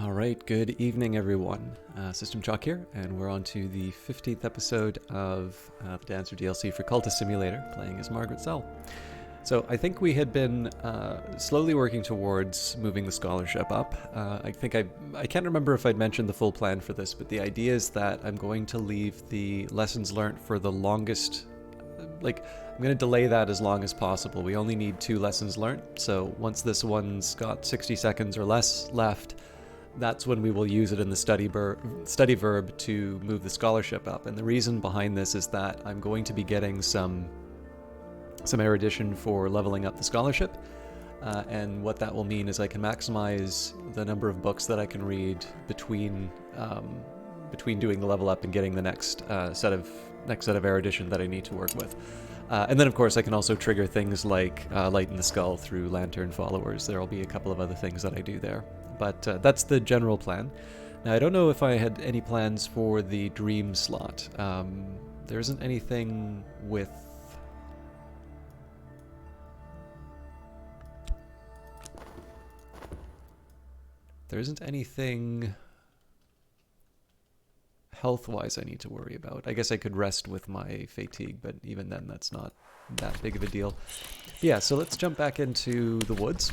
All right, good evening, everyone. System Chalk here, and we're on to the 15th episode of the Dancer DLC for Cultist Simulator, playing as Margaret. So I think we had been slowly working towards moving the scholarship up. I can't remember if I'd mentioned the full plan for this, but the idea is that I'm going to leave the lessons learned for the longest, I'm going to delay that as long as possible. We only need 2 lessons learned, so once this one's got 60 seconds or less left, that's when we will use it in the study verb to move the scholarship up. And the reason behind this is that I'm going to be getting some erudition for leveling up the scholarship. And what that will mean is I can maximize the number of books that I can read between doing the level up and getting the next set of erudition that I need to work with. And then, of course, I can also trigger things like Lighten the Skull through Lantern Followers. There will be a couple of other things that I do there. But that's the general plan. Now, I don't know if I had any plans for the dream slot. There isn't anything with... There isn't anything health-wise I need to worry about. I guess I could rest with my fatigue, but even then that's not that big of a deal. But yeah, so let's jump back into the woods.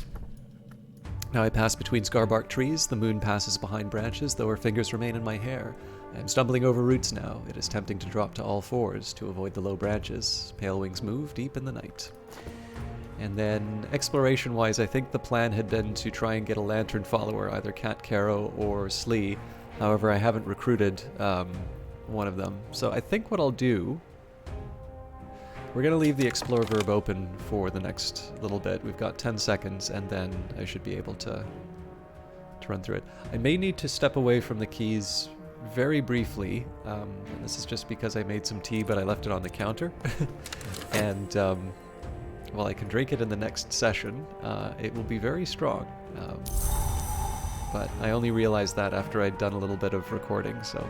Now I pass between scarbark trees, the moon passes behind branches, though her fingers remain in my hair. I am stumbling over roots now. It is tempting to drop to all fours to avoid the low branches. Pale wings move deep in the night. And then, exploration-wise, I think the plan had been to try and get a lantern follower, either Cat Caro or Slee. However, I haven't recruited one of them. So I think what I'll do... We're going to leave the explore verb open for the next little bit. We've got 10 seconds, and then I should be able to run through it. I may need to step away from the keys very briefly, and this is just because I made some tea, but I left it on the counter. And while I can drink it in the next session, it will be very strong. But I only realized that after I'd done a little bit of recording, so...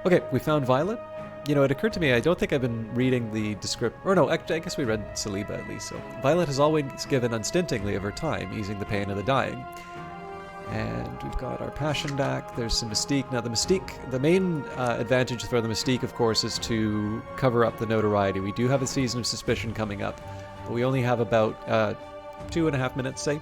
Okay, we found Violet. You know, it occurred to me, I don't think I've been reading the description... Or no, actually, I guess we read Saliba at least, so... Violet has always given unstintingly of her time, easing the pain of the dying. And we've got our passion back, there's some mystique. Now, the main advantage for the mystique, of course, is to cover up the notoriety. We do have a season of suspicion coming up, but we only have about 2.5 minutes, say,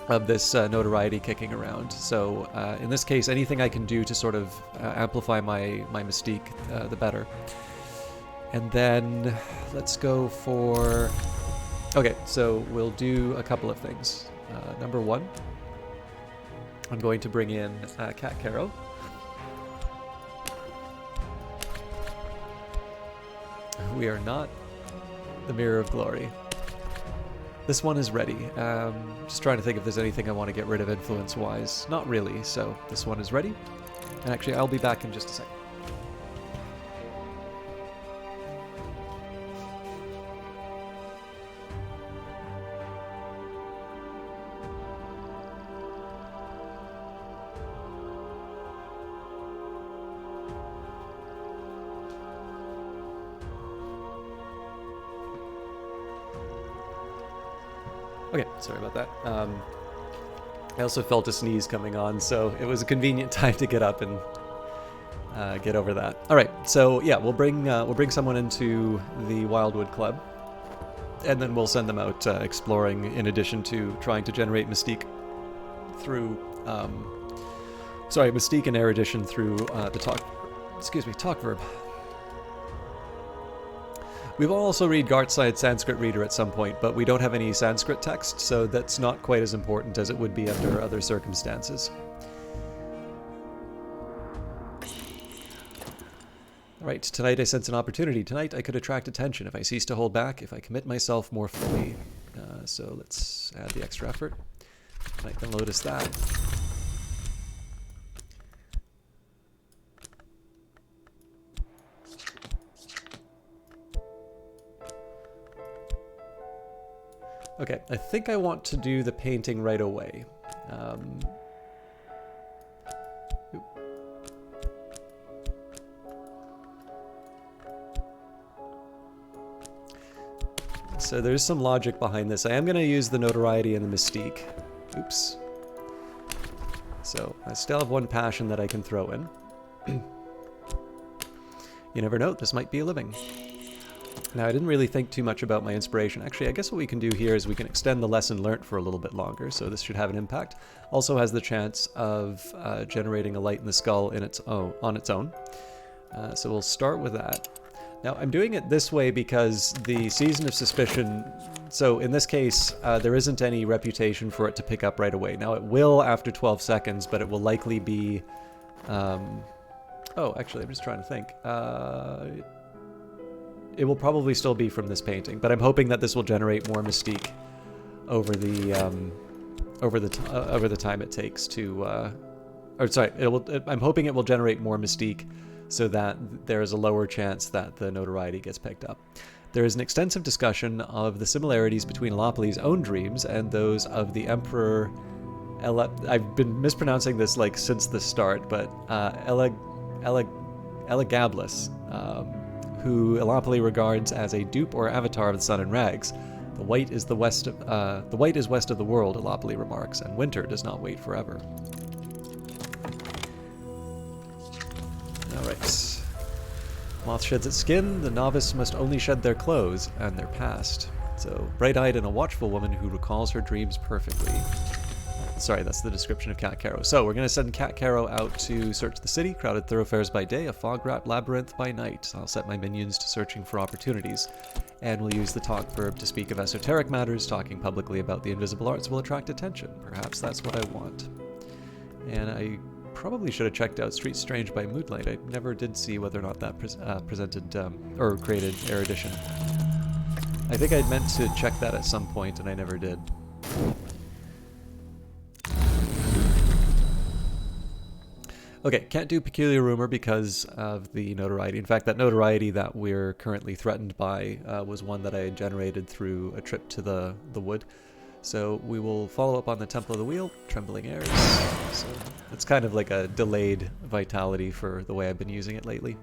of this notoriety kicking around. So in this case, anything I can do to sort of amplify my mystique, the better. And then let's go for... Okay, so we'll do a couple of things. Number 1, I'm going to bring in Cat Caro. We are not the Mirror of Glory. This one is ready. Just trying to think if there's anything I want to get rid of influence-wise. Not really, so this one is ready. And actually, I'll be back in just a second. Okay, sorry about that. I also felt a sneeze coming on, so it was a convenient time to get up and get over that. All right, so yeah, we'll bring someone into the Wildwood Club, and then we'll send them out exploring. In addition to trying to generate mystique through, mystique and erudition through the talk verb. We will also read Gartside Sanskrit Reader at some point, but we don't have any Sanskrit text, so that's not quite as important as it would be under other circumstances. Alright, tonight I sense an opportunity. Tonight I could attract attention if I cease to hold back, if I commit myself more fully. So let's add the extra effort. I can notice that. Okay, I think I want to do the painting right away. So there's some logic behind this. I am going to use the notoriety and the mystique. Oops. So I still have one passion that I can throw in. You never know, this might be a living. Now, I didn't really think too much about my inspiration. Actually, I guess what we can do here is we can extend the lesson learnt for a little bit longer, so this should have an impact. Also has the chance of generating a light in the skull on its own. So we'll start with that. Now, I'm doing it this way because the Season of Suspicion, so in this case, there isn't any reputation for it to pick up right away. Now, it will after 12 seconds, but it will likely be... oh, actually, I'm just trying to think. It will probably still be from this painting, but I'm hoping that this will generate more mystique over the time it takes to, or sorry, I'm hoping it will generate more mystique so that there is a lower chance that the notoriety gets picked up. There is an extensive discussion of the similarities between Elapoly's own dreams and those of the Emperor. I've been mispronouncing this like since the start, but Elagabalus. Who Elapoly regards as a dupe or avatar of the sun in rags. The white is west of the world, Elapoly remarks, and winter does not wait forever. Alright. Moth sheds its skin, the novice must only shed their clothes and their past. So, bright-eyed and a watchful woman who recalls her dreams perfectly. Sorry, that's the description of Cat Caro. So we're going to send Cat Caro out to search the city, crowded thoroughfares by day, a fog-wrapped labyrinth by night. I'll set my minions to searching for opportunities. And we'll use the talk verb to speak of esoteric matters. Talking publicly about the invisible arts will attract attention. Perhaps that's what I want. And I probably should have checked out Streets Strange by Moonlight. I never did see whether or not that presented or created erudition. I think I'd meant to check that at some point, and I never did. Okay, can't do Peculiar Rumor because of the notoriety. In fact, that notoriety that we're currently threatened by was one that I had generated through a trip to the wood. So we will follow up on the Temple of the Wheel, Trembling Airs. So it's kind of like a delayed vitality for the way I've been using it lately.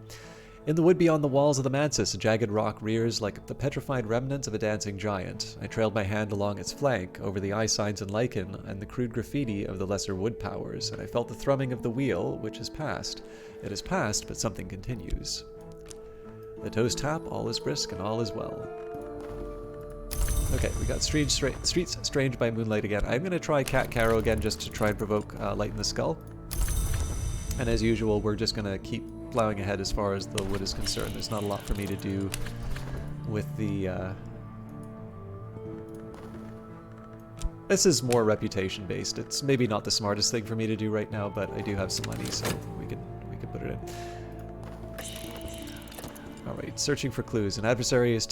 In the wood beyond the walls of the Mansis, a jagged rock rears like the petrified remnants of a dancing giant. I trailed my hand along its flank, over the eye signs and lichen, and the crude graffiti of the lesser wood powers, and I felt the thrumming of the wheel, which has passed. It has passed, but something continues. The toes tap, all is brisk, and all is well. Okay, we got Streets Strange by Moonlight again. I'm going to try Cat Caro again just to try and provoke Light in the Skull. And as usual, we're just going to keep plowing ahead as far as the wood is concerned. There's not a lot for me to do with the... This is more reputation based. It's maybe not the smartest thing for me to do right now, but I do have some money, so we could put it in. Alright, searching for clues. An adversary is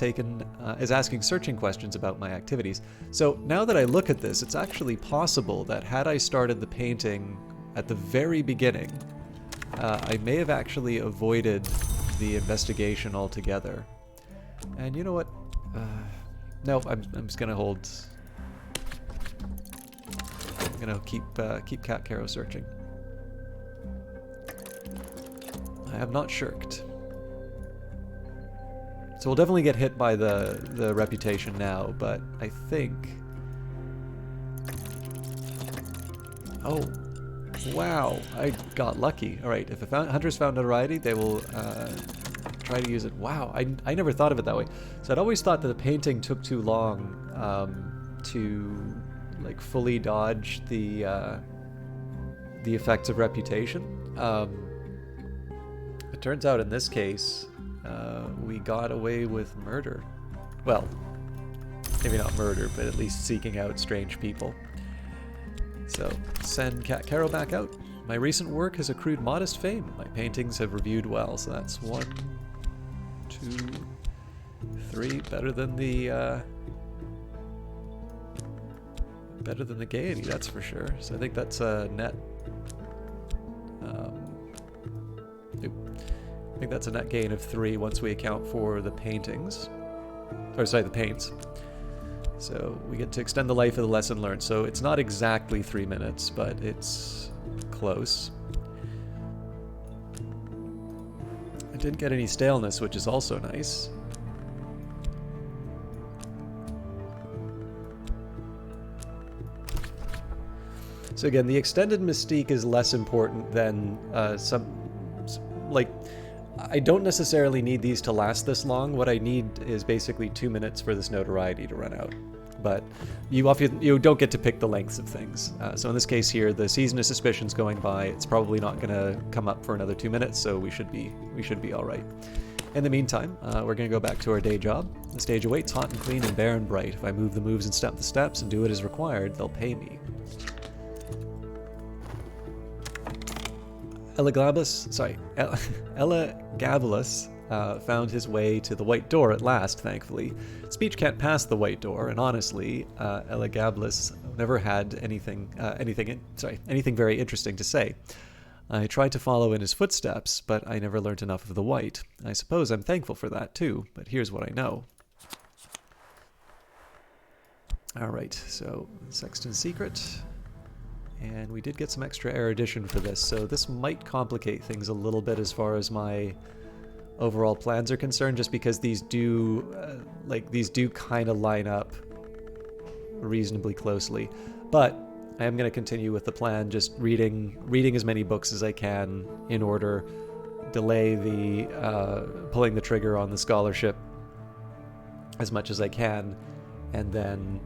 asking searching questions about my activities. So now that I look at this, it's actually possible that had I started the painting at the very beginning, I may have actually avoided the investigation altogether. And you know what? No, I'm just gonna hold. I'm gonna keep Cat Caro searching. I have not shirked. So we'll definitely get hit by the reputation now, but I think... Oh, wow, I got lucky. Alright, if a hunter's found notoriety, they will try to use it. Wow, I never thought of it that way. So I'd always thought that the painting took too long to like fully dodge the effects of reputation. It turns out in this case, we got away with murder. Well, maybe not murder, but at least seeking out strange people. So, send Cat Caro back out. My recent work has accrued modest fame. My paintings have reviewed well, so that's 1, 2, 3. Better than the Gaiety, that's for sure. So I think that's a net. I think that's a net gain of 3 once we account for the paintings. Or sorry, the paints. So we get to extend the life of the lesson learned. So it's not exactly 3 minutes, but it's close. I didn't get any staleness, which is also nice. So again, the extended mystique is less important than like, I don't necessarily need these to last this long. What I need is basically 2 minutes for this notoriety to run out. But you don't get to pick the lengths of things. So in this case here, the season of suspicion's going by. It's probably not going to come up for another 2 minutes, so we should be all right. In the meantime, we're going to go back to our day job. The stage awaits, hot and clean and bare and bright. If I move the moves and step the steps and do it as required, they'll pay me. Elagabalus found his way to the White Door at last, thankfully. Speech can't pass the White Door, and honestly, Elagabalus never had anything very interesting to say. I tried to follow in his footsteps, but I never learned enough of the White. I suppose I'm thankful for that too, but here's what I know. Alright, so Sexton's Secret. And we did get some extra erudition for this, so this might complicate things a little bit as far as my overall plans are concerned, just because these do kind of line up reasonably closely. But I am going to continue with the plan, just reading as many books as I can in order, delay the pulling the trigger on the scholarship as much as I can, and then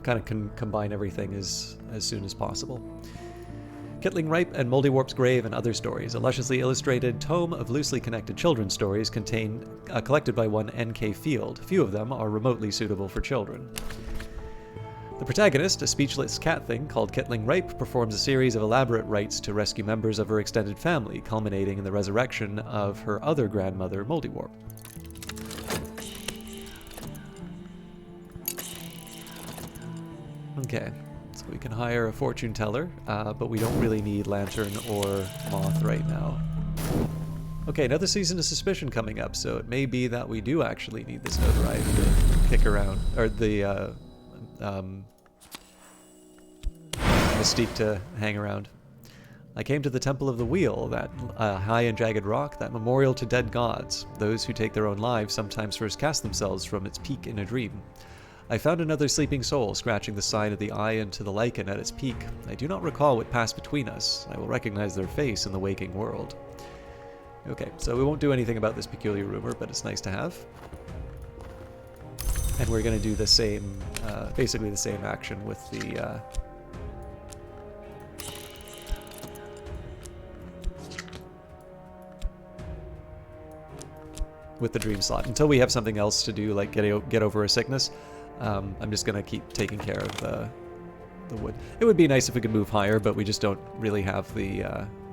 kind of combine everything as soon as possible. Kittling Ripe and Moldywarp's Grave and Other Stories, a lusciously illustrated tome of loosely connected children's stories collected by one N.K. Field. Few of them are remotely suitable for children. The protagonist, a speechless cat thing called Kittling Ripe, performs a series of elaborate rites to rescue members of her extended family, culminating in the resurrection of her other grandmother, Moldywarp. Okay, so we can hire a fortune teller, but we don't really need Lantern or Moth right now. Okay, another season of suspicion coming up, so it may be that we do actually need this notoriety to kick around, or the mystique to hang around. I came to the Temple of the Wheel, that high and jagged rock, that memorial to dead gods. Those who take their own lives sometimes first cast themselves from its peak in a dream. I found another sleeping soul scratching the side of the eye into the lichen at its peak. I do not recall what passed between us. I will recognize their face in the waking world. Okay, so we won't do anything about this peculiar rumor, but it's nice to have. And we're going to do the same, basically the same action with the... with the dream slot. Until we have something else to do, like get over a sickness, I'm just going to keep taking care of the wood. It would be nice if we could move higher, but we just don't really have the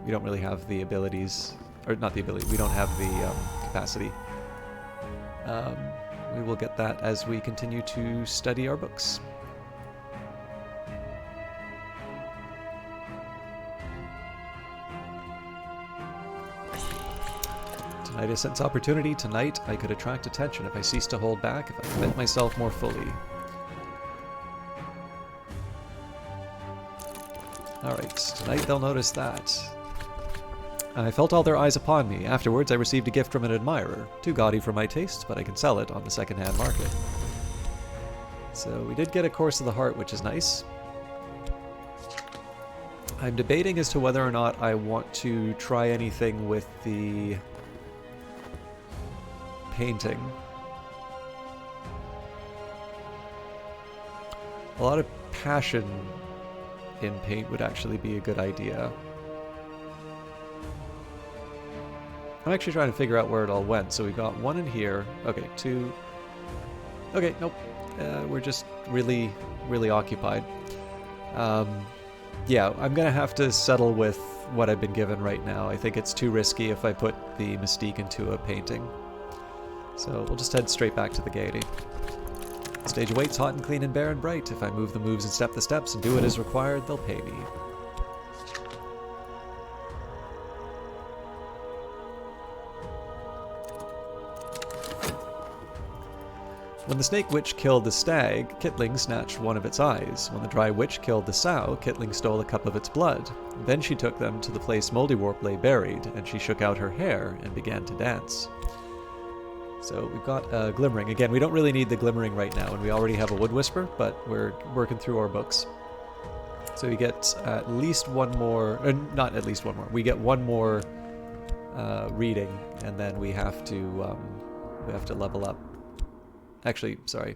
abilities, or not the ability, we don't have the capacity. We will get that as we continue to study our books. Tonight I sense opportunity. Tonight I could attract attention if I cease to hold back, if I commit myself more fully. Alright, tonight they'll notice that. I felt all their eyes upon me. Afterwards I received a gift from an admirer. Too gaudy for my tastes, but I can sell it on the second-hand market. So we did get a Course of the Heart, which is nice. I'm debating as to whether or not I want to try anything with the painting. A lot of passion in paint would actually be a good idea. I'm actually trying to figure out where it all went. So we got one in here. Okay, two. Okay, nope. We're just really, really occupied. Yeah, I'm gonna have to settle with what I've been given right now. I think it's too risky if I put the mystique into a painting. So we'll just head straight back to the Gaiety. The stage awaits, hot and clean and bare and bright. If I move the moves and step the steps and do it as required, they'll pay me. When the Snake Witch killed the stag, Kittling snatched one of its eyes. When the Dry Witch killed the sow, Kittling stole a cup of its blood. Then she took them to the place Moldywarp lay buried, and she shook out her hair and began to dance. So we've got Glimmering. Again, we don't really need the Glimmering right now, and we already have a Wood Whisper, but we're working through our books. So we get at least one more, not at least one more. We get one more reading, and then we have to level up. Actually, sorry.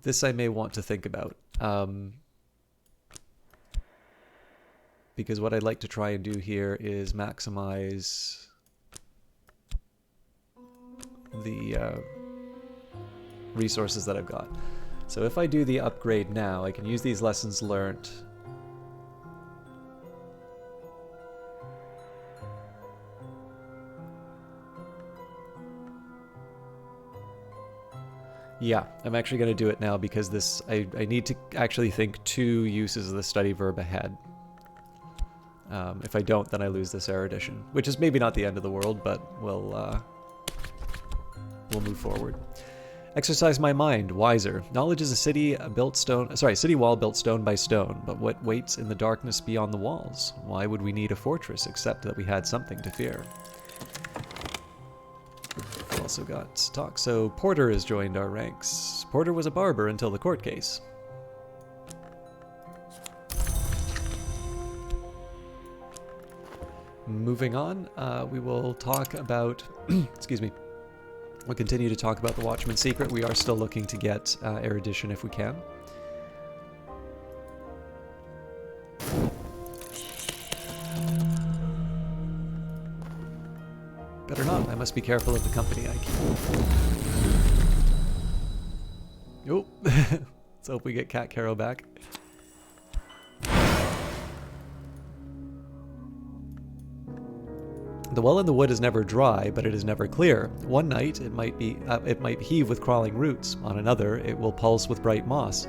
This I may want to think about. Because what I'd like to try and do here is maximize the resources that I've got. So if I do the upgrade now, I can use these lessons learned. Yeah, I'm actually going to do it now because this I need to actually think 2 uses of the study verb ahead. If I don't, then I lose this erudition, which is maybe not the end of the world, but we'll move forward. Exercise my mind, wiser. Knowledge is a city wall built stone by stone, but what waits in the darkness beyond the walls? Why would we need a fortress except that we had something to fear? We've also got talk. So Porter has joined our ranks. Porter was a barber until the court case. Moving on, we will talk about, excuse me, we'll continue to talk about the Watchman's Secret. We are still looking to get erudition if we can. Better not, I must be careful of the company I keep. Oh, let's hope we get Cat Caro back. The well in the wood is never dry, but it is never clear. One night it might heave with crawling roots. On another, it will pulse with bright moss.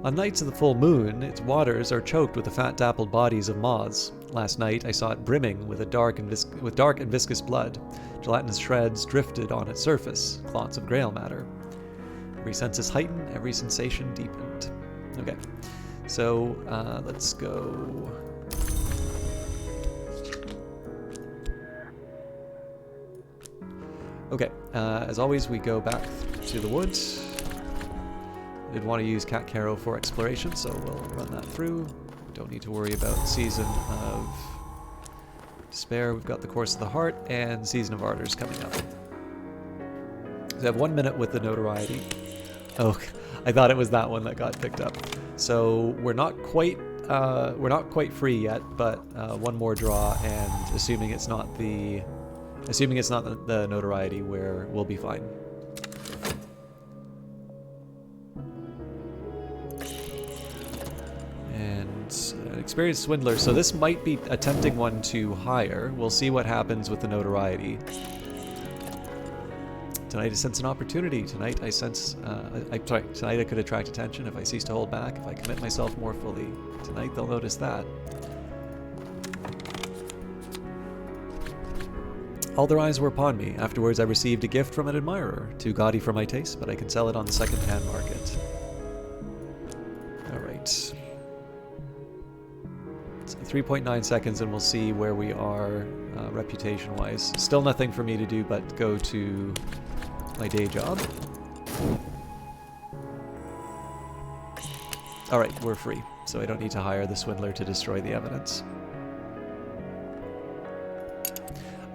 On nights of the full moon, its waters are choked with the fat dappled bodies of moths. Last night I saw it brimming with dark and viscous blood. Gelatinous shreds drifted on its surface, clots of grail matter. Every sense is heightened, every sensation deepened. Okay, so let's go. Okay, as always, we go back to the woods. Did want to use Cat Caro for exploration, so we'll run that through. Don't need to worry about Season of Despair. We've got the Course of the Heart and Season of Ardors coming up. So I have 1 minute with the notoriety. Oh, I thought it was that one that got picked up. So we're not quite free yet, but one more draw, and assuming it's not the notoriety, we'll be fine. And an experienced swindler. So this might be a tempting one to hire. We'll see what happens with the notoriety. Tonight I sense an opportunity. Tonight I sense... tonight I could attract attention if I cease to hold back, if I commit myself more fully. Tonight they'll notice that. All their eyes were upon me. Afterwards I received a gift from an admirer. Too gaudy for my taste, but I can sell it on the second-hand market. Alright. So 3.9 seconds and we'll see where we are reputation-wise. Still nothing for me to do but go to my day job. Alright, we're free. So I don't need to hire the swindler to destroy the evidence.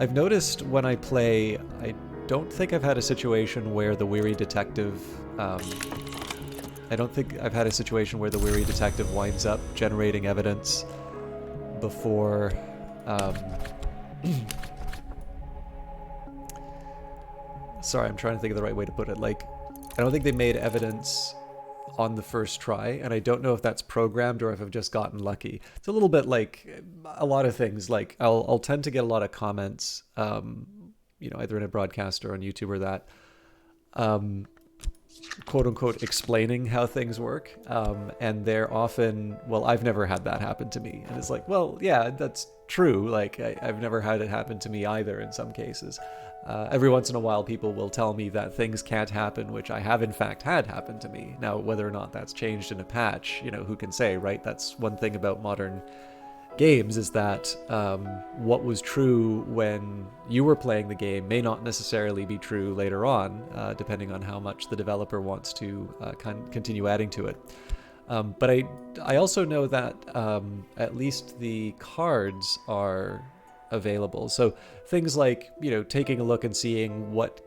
I've noticed when I play, I don't think I've had a situation where the weary detective, I don't think I've had a situation where the weary detective winds up generating evidence before, sorry, I'm trying to think of the right way to put it. Like, I don't think they made evidence on the first try, and I don't know if that's programmed or if I've just gotten lucky. It's a little bit like a lot of things. Like I'll tend to get a lot of comments, you know, either in a broadcast or on YouTube or that, quote unquote, explaining how things work. And they're often, well, I've never had that happen to me. And it's like, well, yeah, that's true. Like I've never had it happen to me either in some cases. Every once in a while, people will tell me that things can't happen, which I have in fact had happen to me. Now, whether or not that's changed in a patch, you know, who can say, right? That's one thing about modern games, is that what was true when you were playing the game may not necessarily be true later on, depending on how much the developer wants to continue adding to it. But I also know that at least the cards are available. So things like, you know, taking a look and seeing what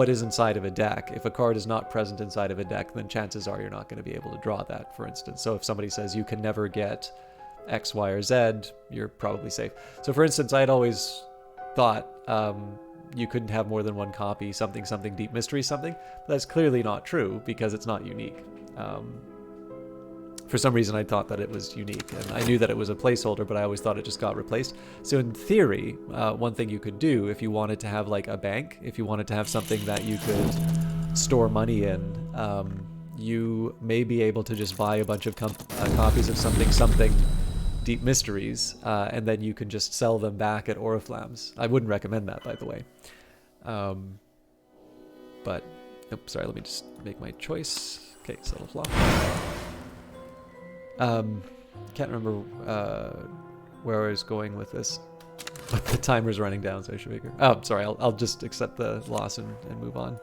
is inside of a deck. If a card is not present inside of a deck, then chances are you're not going to be able to draw that, for instance. So if somebody says you can never get X, Y, or Z, you're probably safe. So for instance, I'd always thought you couldn't have more than one copy, something, deep mystery, something. But that's clearly not true because it's not unique. For some reason, I thought that it was unique, and I knew that it was a placeholder, but I always thought it just got replaced. So in theory, one thing you could do if you wanted to have like a bank, if you wanted to have something that you could store money in, you may be able to just buy a bunch of copies of something, deep mysteries, and then you can just sell them back at Oriflamme's. I wouldn't recommend that, by the way. But, oops, sorry, let me just make my choice. Okay, settle flop. Can't remember where I was going with this. The timer's running down, so I should figure. Oh, sorry, I'll just accept the loss and move on.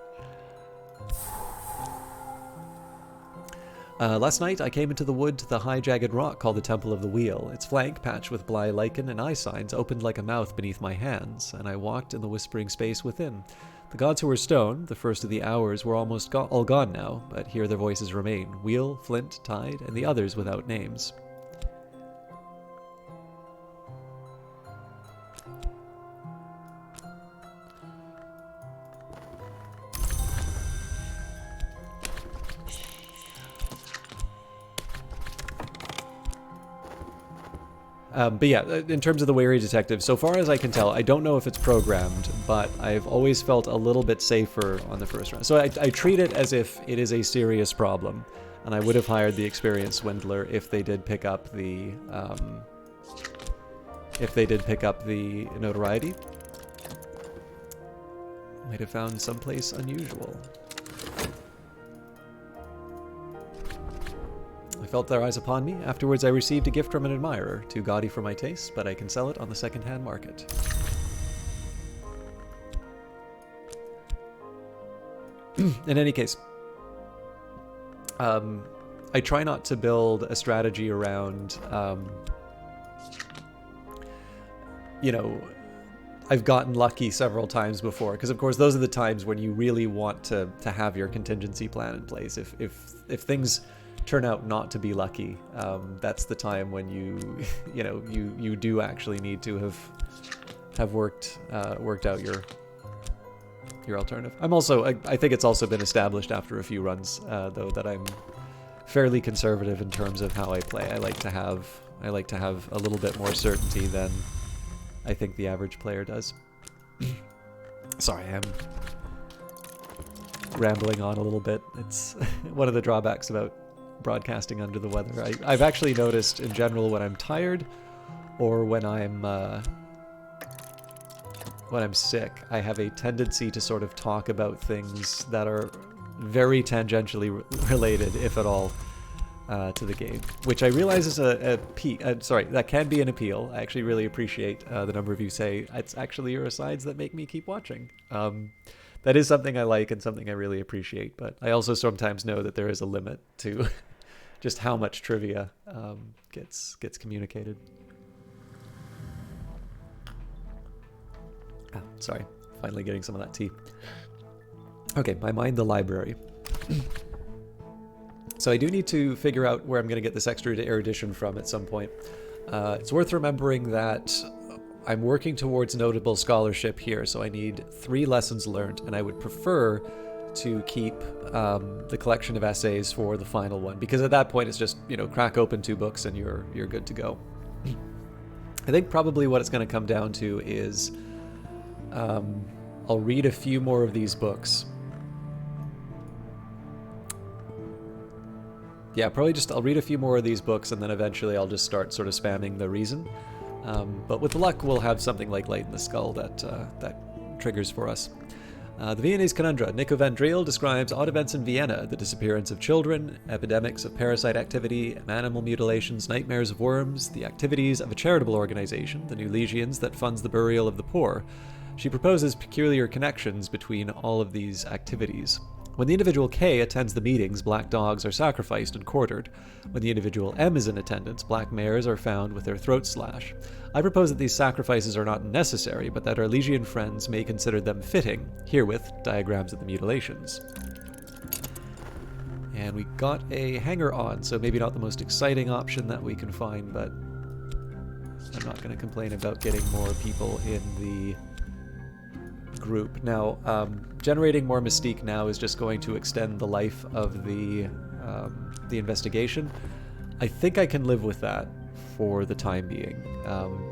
Last night, I came into the wood to the high jagged rock called the Temple of the Wheel. Its flank, patched with bly lichen and eye signs, opened like a mouth beneath my hands, and I walked in the whispering space within. The gods who were stone, the first of the hours, were almost all gone now, but here their voices remain. Wheel, Flint, Tide, and the others without names. But yeah, in terms of the Wary Detective, so far as I can tell, I don't know if it's programmed, but I've always felt a little bit safer on the first round. So I treat it as if it is a serious problem, and I would have hired the experienced swindler if they did pick up the notoriety. Might have found someplace unusual. I felt their eyes upon me. Afterwards, I received a gift from an admirer, too gaudy for my taste, but I can sell it on the second-hand market. In any case, I try not to build a strategy around, you know, I've gotten lucky several times before, because of course those are the times when you really want to have your contingency plan in place. If things turn out not to be lucky, that's the time when you do actually need to have worked out your alternative. I think it's also been established after a few runs, though, that I'm fairly conservative in terms of how I play. I like to have a little bit more certainty than I think the average player does. Sorry, I'm rambling on a little bit. It's one of the drawbacks about broadcasting under the weather. I've actually noticed in general when I'm tired or when I'm sick, I have a tendency to sort of talk about things that are very tangentially related, if at all, to the game, which I realize is that can be an appeal. I actually really appreciate the number of you say it's actually your asides that make me keep watching. That is something I like and something I really appreciate, but I also sometimes know that there is a limit to just how much trivia gets communicated. Ah, sorry, finally getting some of that tea. Okay, my mind the library. So I do need to figure out where I'm going to get this extra erudition from at some point. It's worth remembering that I'm working towards notable scholarship here, so I need 3 lessons learned, and I would prefer to keep the collection of essays for the final one, because at that point it's just, crack open 2 books and you're good to go. I think probably what it's going to come down to is I'll read a few more of these books. Yeah, probably I'll read a few more of these books, and then eventually I'll just start sort of spamming the reason. But with luck, we'll have something like Light in the Skull that triggers for us. The Viennese Conundra. Nico van Driel describes odd events in Vienna, the disappearance of children, epidemics of parasite activity, animal mutilations, nightmares of worms, the activities of a charitable organization, the New Legions, that funds the burial of the poor. She proposes peculiar connections between all of these activities. When the individual K attends the meetings, black dogs are sacrificed and quartered. When the individual M is in attendance, black mares are found with their throats slashed. I propose that these sacrifices are not necessary, but that our Legion friends may consider them fitting. Herewith, diagrams of the mutilations. And we got a hanger-on, so maybe not the most exciting option that we can find, but I'm not going to complain about getting more people in the group. Now, generating more mystique now is just going to extend the life of the investigation. I think I can live with that for the time being.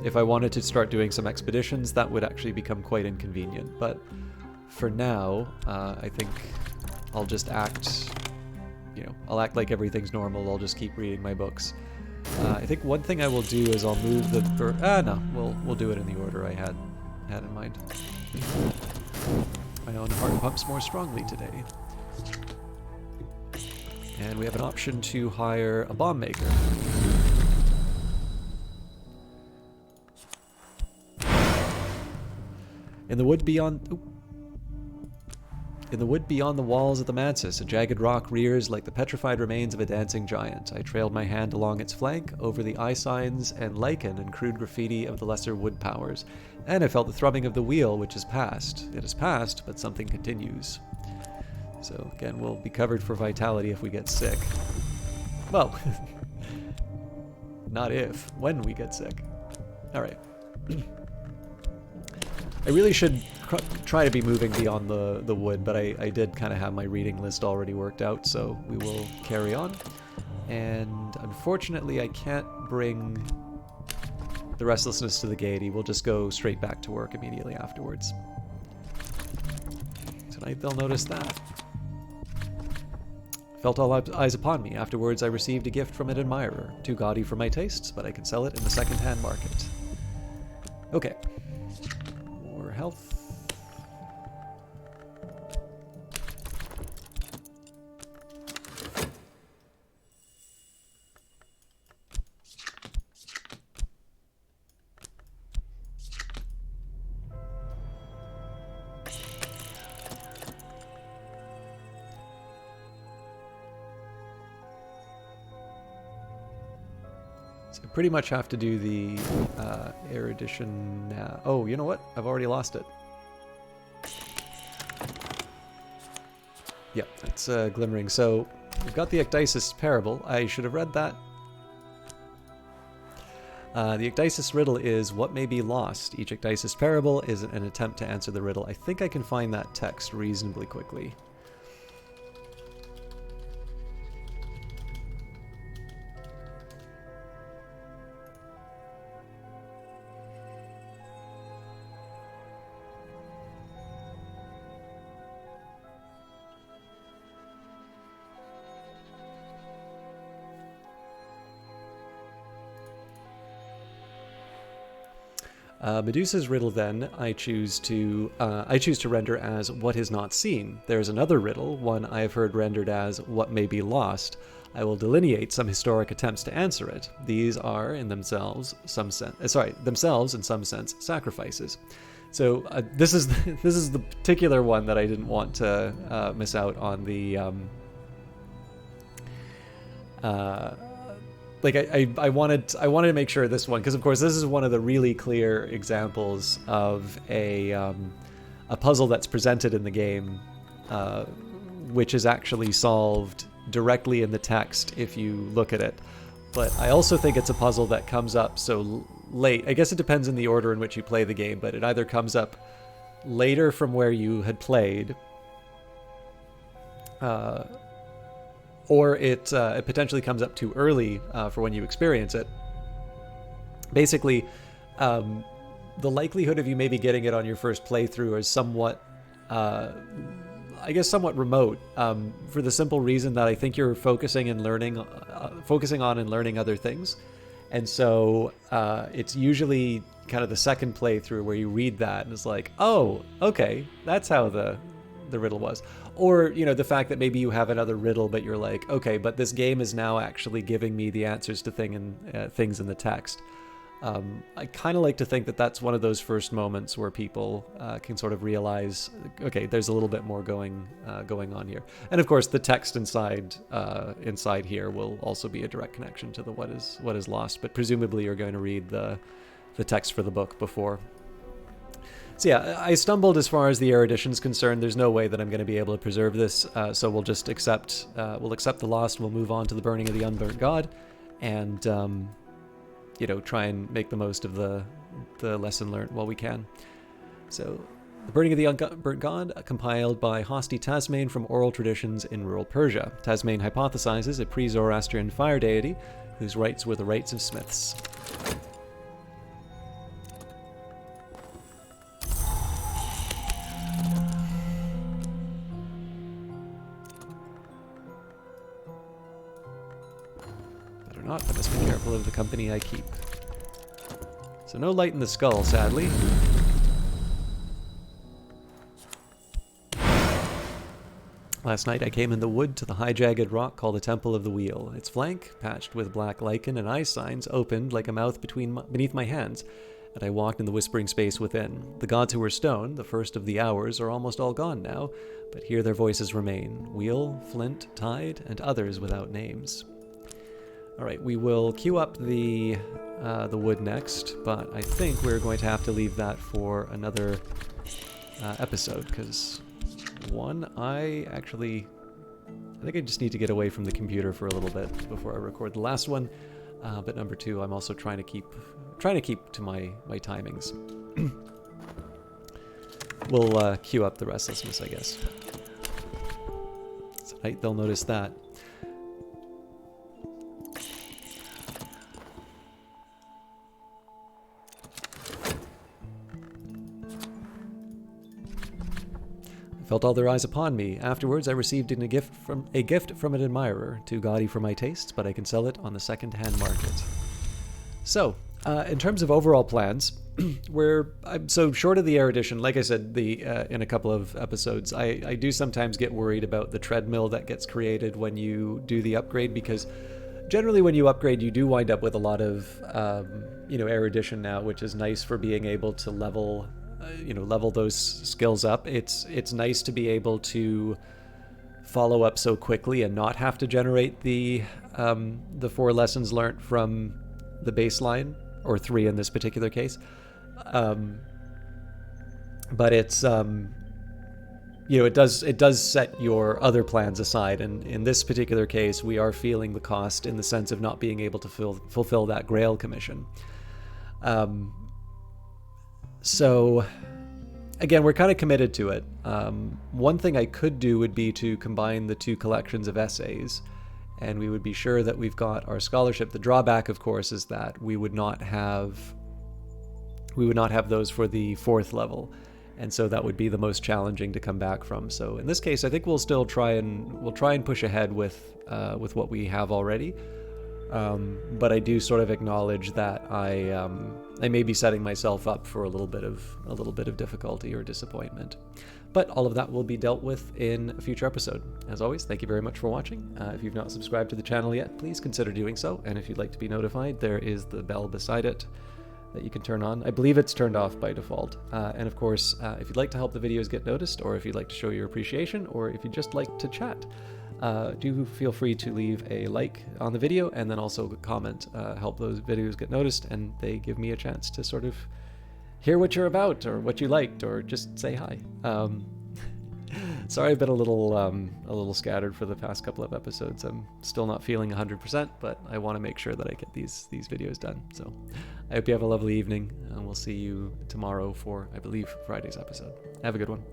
If I wanted to start doing some expeditions, that would actually become quite inconvenient. But for now, I think I'll just act, I'll act like everything's normal. I'll just keep reading my books. I think one thing I will do is I'll move the... no, we'll do it in the order I had in mind. My own heart pumps more strongly today. And we have an option to hire a bomb maker. In the wood beyond... In the wood beyond the walls of the mantis, a jagged rock rears like the petrified remains of a dancing giant. I trailed my hand along its flank, over the eye signs and lichen and crude graffiti of the lesser wood powers, and I felt the thrumming of the wheel, which has passed. It has passed, but something continues. So again, we'll be covered for vitality if we get sick. Well, not if, when we get sick. Alright. I really should try to be moving beyond the wood, but I did kind of have my reading list already worked out, so we will carry on. And unfortunately, I can't bring the restlessness to the gaiety. We'll just go straight back to work immediately afterwards. Tonight they'll notice that. Felt all eyes upon me. Afterwards, I received a gift from an admirer. Too gaudy for my tastes, but I can sell it in the second-hand market. Okay. More health. So I pretty much have to do the erudition now. Oh, you know what? I've already lost it. Yep, that's glimmering. So we've got the Ecdysis Parable. I should have read that. The Ecdysis riddle is what may be lost. Each Ecdysis Parable is an attempt to answer the riddle. I think I can find that text reasonably quickly. Medusa's riddle, then, I choose to render as what is not seen. There is another riddle, one I have heard rendered as what may be lost. I will delineate some historic attempts to answer it. These are, in themselves, in some sense, sacrifices. So this is the particular one that I didn't want to miss out on the. I wanted to make sure this one, because of course this is one of the really clear examples of a puzzle that's presented in the game, which is actually solved directly in the text if you look at it. But I also think it's a puzzle that comes up so late. I guess it depends on the order in which you play the game, but it either comes up later from where you had played, or it potentially comes up too early for when you experience it. Basically, the likelihood of you maybe getting it on your first playthrough is somewhat, somewhat remote, for the simple reason that I think you're focusing on and learning other things. And so it's usually kind of the second playthrough where you read that and it's like, oh, okay, that's how the riddle was. Or, the fact that maybe you have another riddle, but you're like, okay, but this game is now actually giving me the answers to things in the text. I kind of like to think that that's one of those first moments where people can sort of realize, okay, there's a little bit more going on here. And of course, the text inside here will also be a direct connection to the what is lost. But presumably, you're going to read the text for the book before. So yeah, I stumbled as far as the erudition is concerned. There's no way that I'm going to be able to preserve this, so we'll just accept the lost. We'll move on to the burning of the unburnt god, and try and make the most of the lesson learned while we can. So, the burning of the unburnt god, compiled by Hosti Tasmain from oral traditions in rural Persia. Tasmain hypothesizes a pre-Zoroastrian fire deity whose rites were the rites of smiths. Not, I must be careful of the company I keep. So no light in the skull, sadly. Last night I came in the wood to the high jagged rock called the Temple of the Wheel. Its flank, patched with black lichen and eye signs, opened like a mouth beneath my hands, and I walked in the whispering space within. The gods who were stone, the first of the hours, are almost all gone now, but here their voices remain. Wheel, Flint, Tide, and others without names. All right, we will queue up the wood next, but I think we're going to have to leave that for another episode, because I think I just need to get away from the computer for a little bit before I record the last one. But number 2, I'm also trying to keep to my timings. We'll queue up the restlessness, I guess. Tonight they'll notice that. Felt all their eyes upon me. Afterwards, I received a gift from an admirer, too gaudy for my tastes, but I can sell it on the second-hand market. So, in terms of overall plans, I'm so short of the erudition. Like I said, in a couple of episodes, I do sometimes get worried about the treadmill that gets created when you do the upgrade, because generally when you upgrade, you do wind up with a lot of erudition now, which is nice for being able to level those skills up. It's nice to be able to follow up so quickly and not have to generate the 4 lessons learned from the baseline, or 3 in this particular case. But it's it does set your other plans aside, and in this particular case, we are feeling the cost in the sense of not being able to fulfill that Grail commission. So, again, we're kind of committed to it. One thing I could do would be to combine the 2 collections of essays, and we would be sure that we've got our scholarship. The drawback, of course, is that we would not have those for the 4th level, and so that would be the most challenging to come back from. So in this case, I think we'll still try and push ahead with what we have already. But I do sort of acknowledge that I may be setting myself up for a little bit of difficulty or disappointment. But all of that will be dealt with in a future episode. As always, thank you very much for watching. If you've not subscribed to the channel yet, please consider doing so. And if you'd like to be notified, there is the bell beside it that you can turn on. I believe it's turned off by default. And of course, if you'd like to help the videos get noticed, or if you'd like to show your appreciation, or if you'd just like to chat, do feel free to leave a like on the video, and then also comment. Help those videos get noticed, and they give me a chance to sort of hear what you're about, or what you liked, or just say hi. Sorry, I've been a little scattered for the past couple of episodes. I'm still not feeling 100%, but I want to make sure that I get these videos done. So I hope you have a lovely evening, and we'll see you tomorrow for, I believe, Friday's episode. Have a good one.